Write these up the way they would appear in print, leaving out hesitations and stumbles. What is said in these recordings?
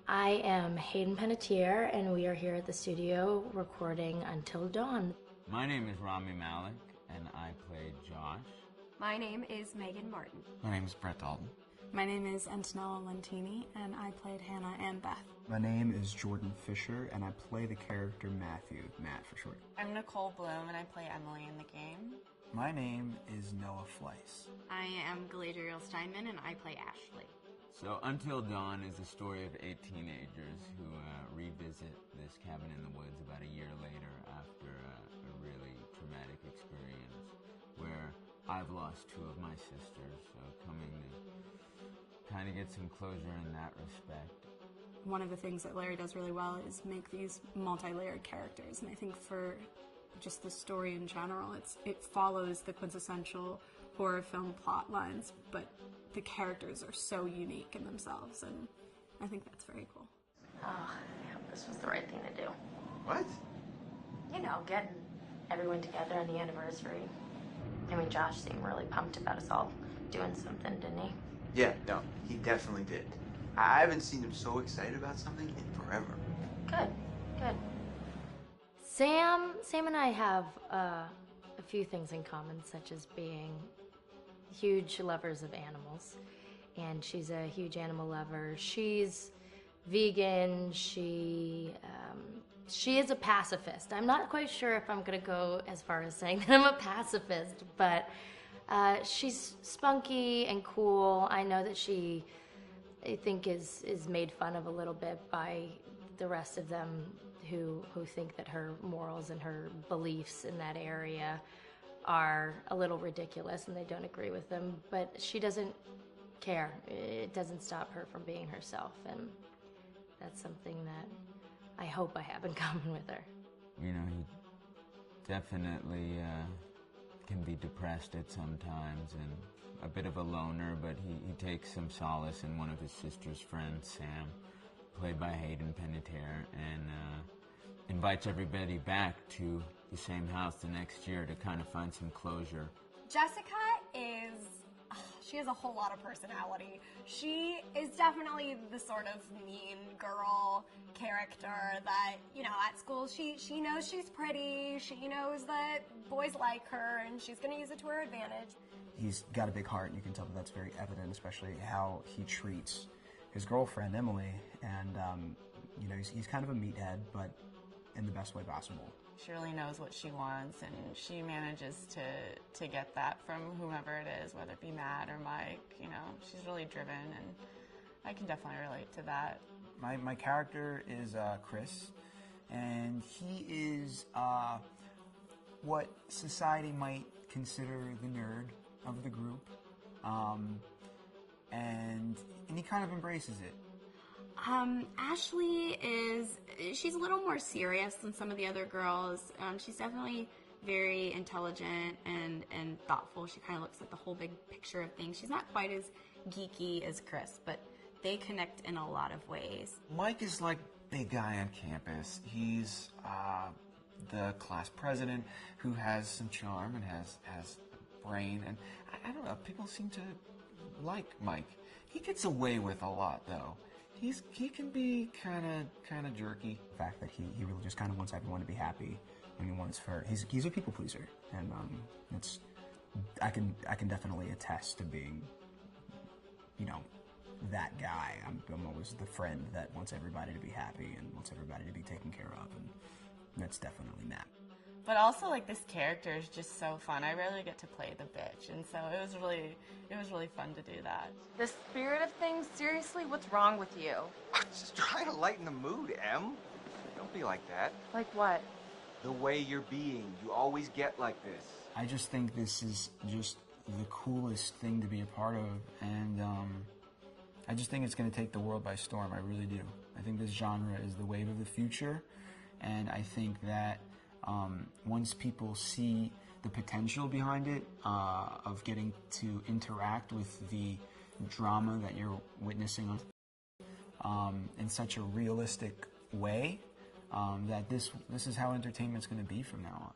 I am Hayden Panettiere, and we are here at the studio recording Until Dawn. My name is Rami Malek, and I play Josh. My name is Megan Martin. My name is Brett Dalton. My name is Antonella Lentini, and I played Hannah and Beth. My name is Jordan Fisher, and I play the character Matthew, Matt for short. I'm Nicole Bloom, and I play Emily in the game. My name is Noah Fleiss. I am Galadriel Steinman, and I play Ashley. So Until Dawn is the story of 8 teenagers who revisit this cabin in the woods about a year later after a really traumatic experience where I've lost 2 of my sisters, so coming to kind of get some closure in that respect. One of the things that Larry does really well is make these multi-layered characters, and I think for just the story in general, it follows the quintessential horror film plot lines, but the characters are so unique in themselves, and I think that's very cool. Oh, yeah, this was the right thing to do. What? You know, getting everyone together on the anniversary. I mean, Josh seemed really pumped about us all doing something, didn't he? Yeah, no, he definitely did. I haven't seen him so excited about something in forever. Good, good. Sam and I have a few things in common, such as being huge lovers of animals, and she's a huge animal lover. She's vegan. She is a pacifist. I'm not quite sure if I'm gonna go as far as saying that I'm a pacifist, but she's spunky and cool. I know that she, I think, is made fun of a little bit by the rest of them who think that her morals and her beliefs in that area are a little ridiculous and they don't agree with them, but she doesn't care. It doesn't stop her from being herself, and that's something that I hope I have in common with her. You know, he definitely can be depressed at some times and a bit of a loner, but he takes some solace in one of his sister's friends, Sam, played by Hayden Panettiere, and invites everybody back to the same house the next year to kind of find some closure. Jessica she has a whole lot of personality. She is definitely the sort of mean girl character that, you know, at school she knows she's pretty, she knows that boys like her, and she's going to use it to her advantage. He's got a big heart, and you can tell that that's very evident, especially how he treats his girlfriend, Emily, and, you know, he's kind of a meathead, but in the best way possible. She really knows what she wants, and she manages to get that from whomever it is, whether it be Matt or Mike. You know, she's really driven, and I can definitely relate to that. My character is Chris, and he is what society might consider the nerd of the group, and he kind of embraces it. Ashley she's a little more serious than some of the other girls. She's definitely very intelligent and thoughtful. She kind of looks at the whole big picture of things. She's not quite as geeky as Chris, but they connect in a lot of ways. Mike is like big guy on campus. He's the class president who has some charm and has a brain, and I don't know, people seem to like Mike. He gets away with a lot, though. He can be kind of jerky. The fact that he really just kind of wants everyone to be happy, and he's a people pleaser, and I can definitely attest to being, you know, that guy. I'm always the friend that wants everybody to be happy and wants everybody to be taken care of, and that's definitely Matt. But also, like, this character is just so fun. I rarely get to play the bitch, and so it was really fun to do that. The spirit of things, seriously, what's wrong with you? Just try to lighten the mood, Em. Don't be like that. Like what? The way you're being. You always get like this. I just think this is just the coolest thing to be a part of, and I just think it's going to take the world by storm. I really do. I think this genre is the wave of the future, and I think that once people see the potential behind it, of getting to interact with the drama that you're witnessing in such a realistic way, that this is how entertainment's going to be from now on.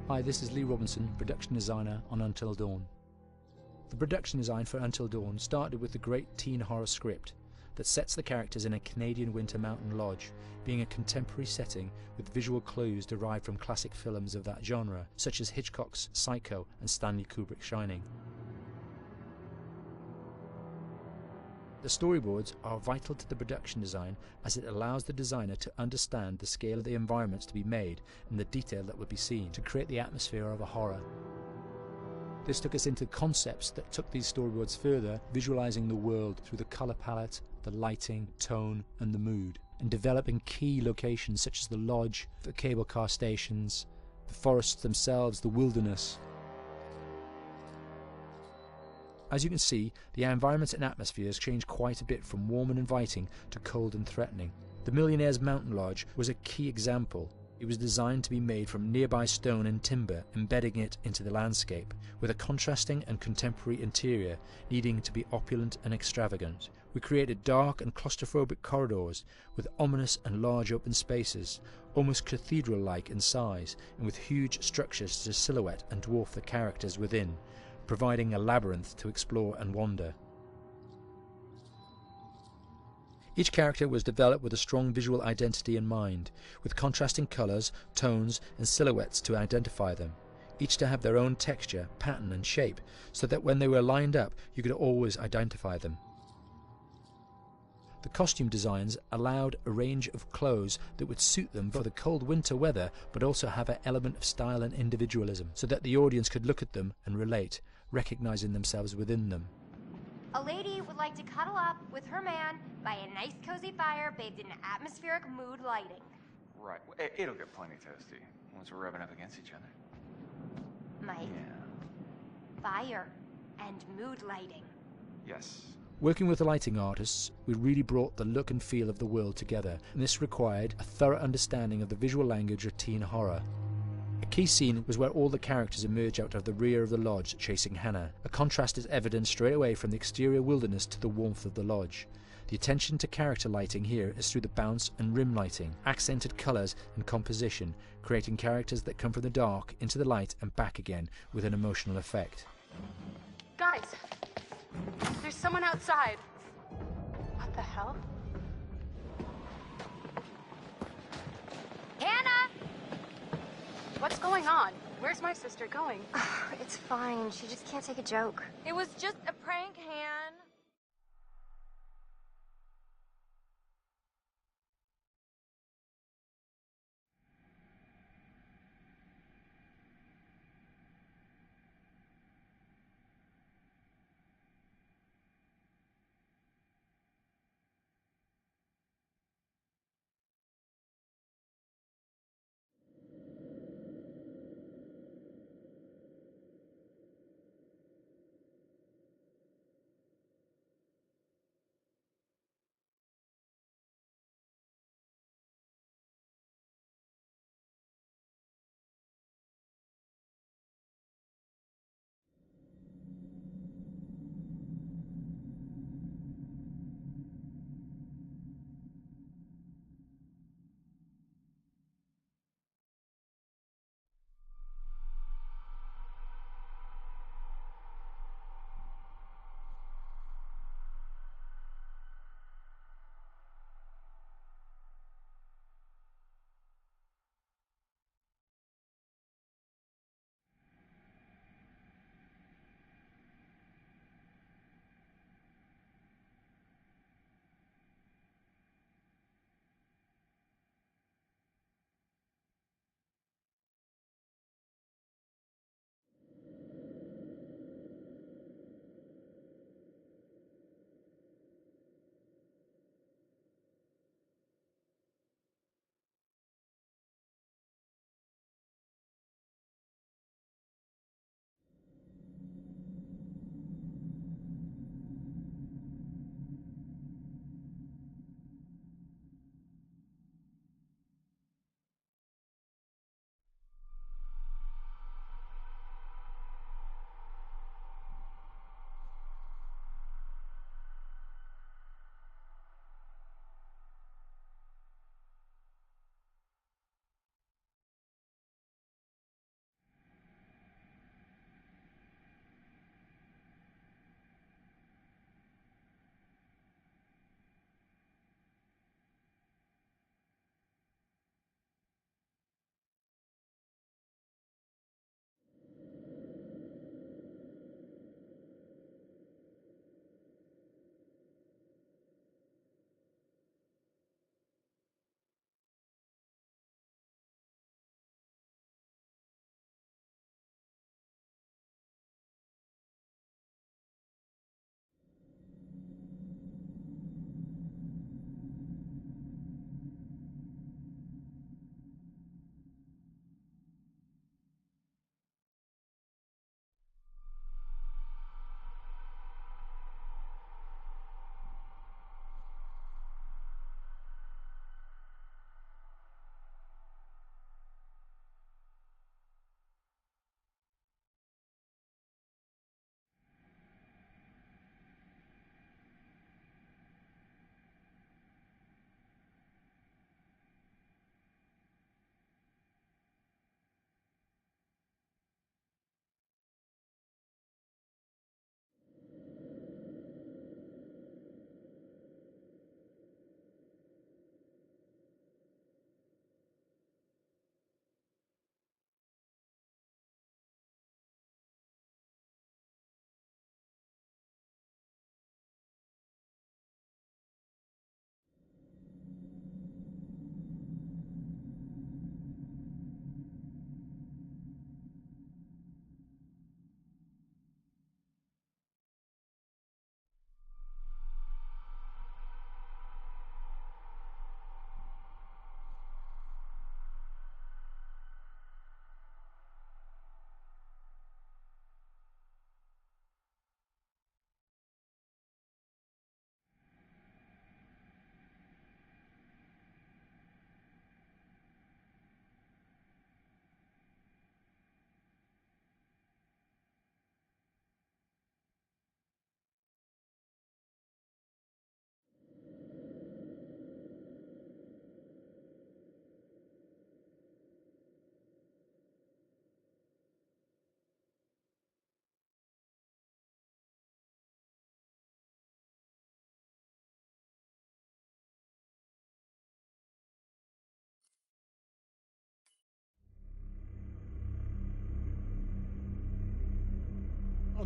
Hi, this is Lee Robinson, production designer on Until Dawn. The production design for Until Dawn started with the great teen horror script that sets the characters in a Canadian winter mountain lodge, being a contemporary setting with visual clues derived from classic films of that genre, such as Hitchcock's Psycho and Stanley Kubrick's Shining. The storyboards are vital to the production design, as it allows the designer to understand the scale of the environments to be made and the detail that would be seen to create the atmosphere of a horror. This took us into concepts that took these storyboards further, visualizing the world through the color palette, the lighting, tone and the mood, and developing key locations such as the lodge, the cable car stations, the forests themselves, the wilderness. As you can see, the environments and atmospheres change quite a bit from warm and inviting to cold and threatening. The Millionaire's Mountain Lodge was a key example. It was designed to be made from nearby stone and timber, embedding it into the landscape, with a contrasting and contemporary interior needing to be opulent and extravagant. We created dark and claustrophobic corridors with ominous and large open spaces, almost cathedral-like in size, and with huge structures to silhouette and dwarf the characters within, providing a labyrinth to explore and wander. Each character was developed with a strong visual identity in mind, with contrasting colours, tones and silhouettes to identify them, each to have their own texture, pattern and shape, so that when they were lined up you could always identify them. The costume designs allowed a range of clothes that would suit them for the cold winter weather, but also have an element of style and individualism, so that the audience could look at them and relate, recognizing themselves within them. A lady would like to cuddle up with her man by a nice cozy fire bathed in atmospheric mood lighting. Right. It'll get plenty toasty once we're rubbing up against each other. Mike, Yeah. fire and mood lighting. Yes. Working with the lighting artists, we really brought the look and feel of the world together, and this required a thorough understanding of the visual language of teen horror. A key scene was where all the characters emerge out of the rear of the lodge chasing Hannah. A contrast is evident straight away from the exterior wilderness to the warmth of the lodge. The attention to character lighting here is through the bounce and rim lighting, accented colours and composition, creating characters that come from the dark into the light and back again with an emotional effect. Guys, there's someone outside. What the hell? Hannah! What's going on? Where's my sister going? It's fine. She just can't take a joke. It was just a prank, Han.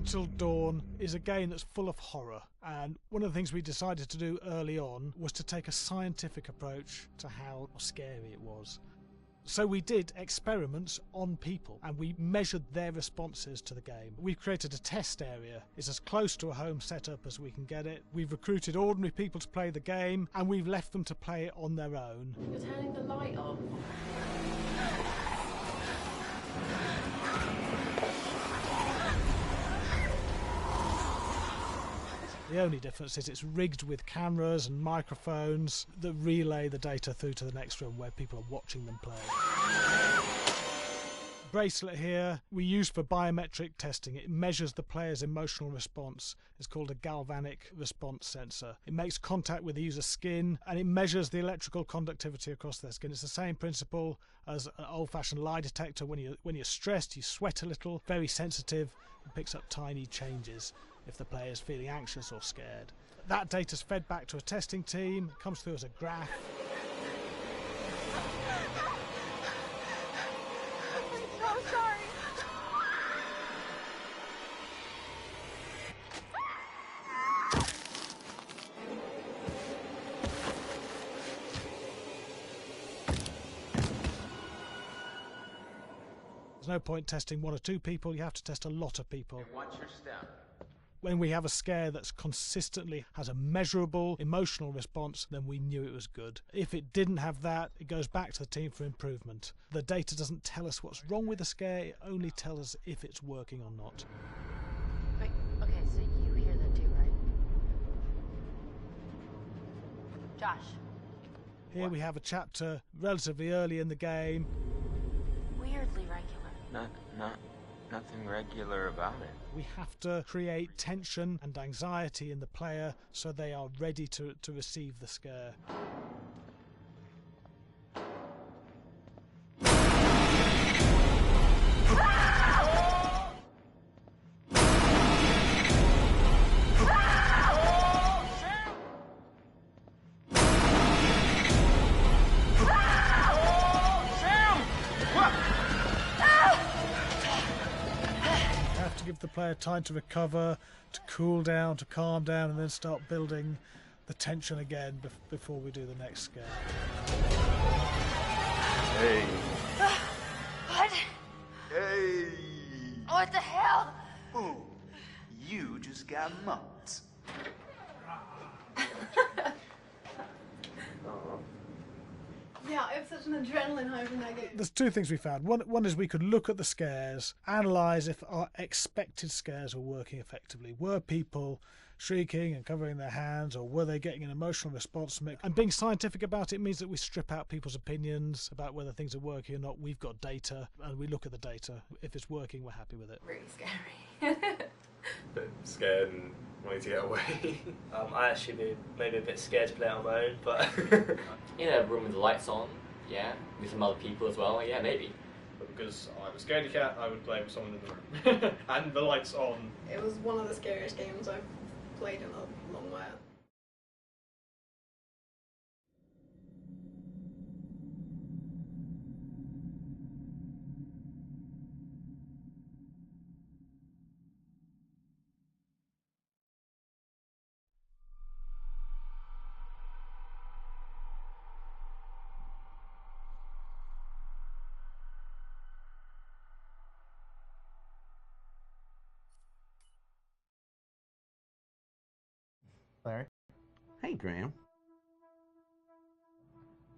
Until Dawn is a game that's full of horror, and one of the things we decided to do early on was to take a scientific approach to how scary it was. So we did experiments on people and we measured their responses to the game. We've created a test area. It's as close to a home setup as we can get it. We've recruited ordinary people to play the game and we've left them to play it on their own. You're turning the light off. The only difference is it's rigged with cameras and microphones that relay the data through to the next room where people are watching them play. Bracelet here we use for biometric testing. It measures the player's emotional response. It's called a galvanic response sensor. It makes contact with the user's skin and it measures the electrical conductivity across their skin. It's the same principle as an old-fashioned lie detector. When you're stressed, you sweat a little, very sensitive. It picks up tiny changes if the player is feeling anxious or scared. That data's fed back to a testing team, it comes through as a graph. I'm so sorry. There's no point testing one or two people, you have to test a lot of people. And what's your step? When we have a scare that's consistently has a measurable emotional response, then we knew it was good. If it didn't have that, it goes back to the team for improvement. The data doesn't tell us what's wrong with the scare, it only tells us if it's working or not. Wait, okay, so you hear that too, right? Josh. Here we have a chapter relatively early in the game. Weirdly regular. Nothing regular about it. We have to create tension and anxiety in the player so they are ready to receive the scare. Give the player time to recover, to cool down, to calm down, and then start building the tension again before we do the next scare. Hey. What? Hey. What the hell? Ooh, you just got mugged. Yeah, I have such an adrenaline high from that game. There's two things we found. One is we could look at the scares, analyse if our expected scares were working effectively. Were people shrieking and covering their hands, or were they getting an emotional response from it? And being scientific about it means that we strip out people's opinions about whether things are working or not. We've got data, and we look at the data. If it's working, we're happy with it. Really scary. Bit scared and wanting to get away. I actually be maybe a bit scared to play it on my own, but in a room with the lights on, yeah, with some other people as well, yeah, maybe. But because I'm a scaredy cat, I would play with someone in the room. And the lights on. It was one of the scariest games I've played in a long while. Larry. Hey, Graham.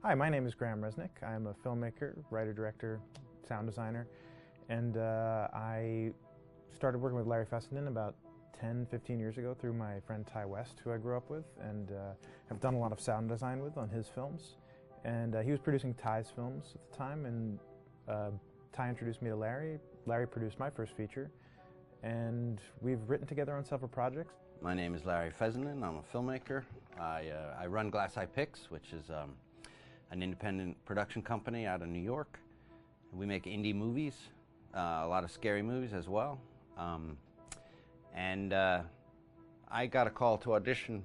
Hi, my name is Graham Resnick. I'm a filmmaker, writer, director, sound designer, and I started working with Larry Fessenden about 10, 15 years ago through my friend Ty West, who I grew up with, and have done a lot of sound design with on his films. And he was producing Ty's films at the time, and Ty introduced me to Larry. Larry produced my first feature, and we've written together on several projects. My name is Larry Fessenden. I'm a filmmaker. I run Glass Eye Pix, which is an independent production company out of New York. We make indie movies, a lot of scary movies as well. And I got a call to audition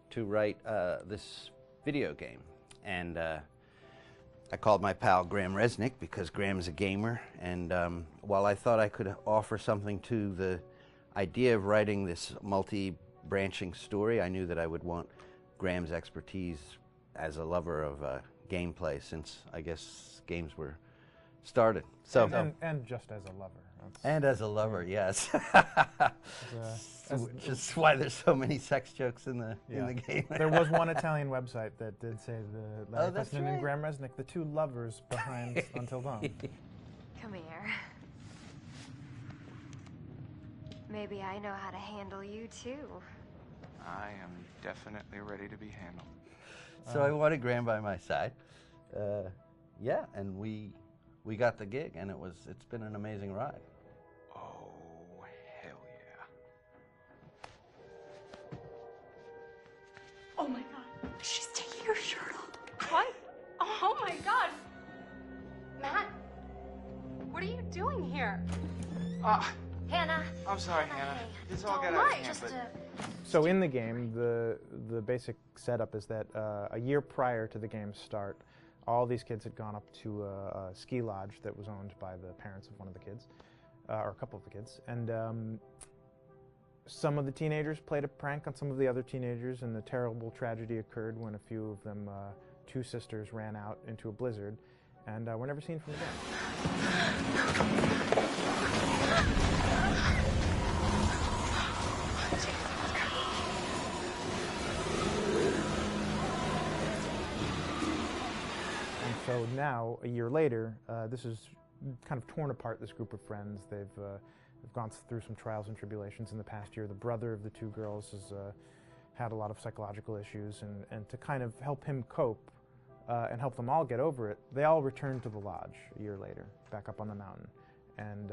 to write this video game. And I called my pal Graham Resnick because Graham is a gamer. And while I thought I could offer something to the idea of writing this multi-branching story, I knew that I would want Graham's expertise as a lover of gameplay, since I guess games were started. So and just as a lover. And as a lover, yes. As Just why there's so many sex jokes in the game. There was one Italian website that did say Larry that's Fessenden and right. Graham Resnick, the two lovers behind Until Dawn. Come here. Maybe I know how to handle you too. I am definitely ready to be handled. So I wanted Graham by my side. Yeah, and we got the gig, and it's been an amazing ride. Oh, hell yeah. Oh my god. She's taking her shirt off. What? Oh my god. Matt, what are you doing here? Hannah. I'm sorry, Hannah. This all got Don't out of worry, hand, but... So in the game, the basic setup is that a year prior to the game's start, all these kids had gone up to a ski lodge that was owned by the parents of one of the kids, or a couple of the kids, and some of the teenagers played a prank on some of the other teenagers, and the terrible tragedy occurred when a few of them, two sisters, ran out into a blizzard, and were never seen from again. So now, a year later, this is kind of torn apart, this group of friends. They've gone through some trials and tribulations in the past year. The brother of the two girls has had a lot of psychological issues, and to kind of help him cope and help them all get over it, they all returned to the lodge a year later, back up on the mountain. And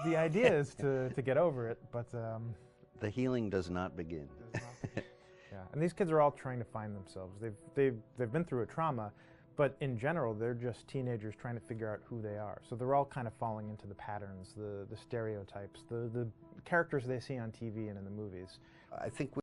the idea is to get over it, but... the healing does not begin. Yeah, and these kids are all trying to find themselves. They've been through a trauma, but in general, they're just teenagers trying to figure out who they are. So they're all kind of falling into the patterns, the stereotypes, the characters they see on TV and in the movies. I think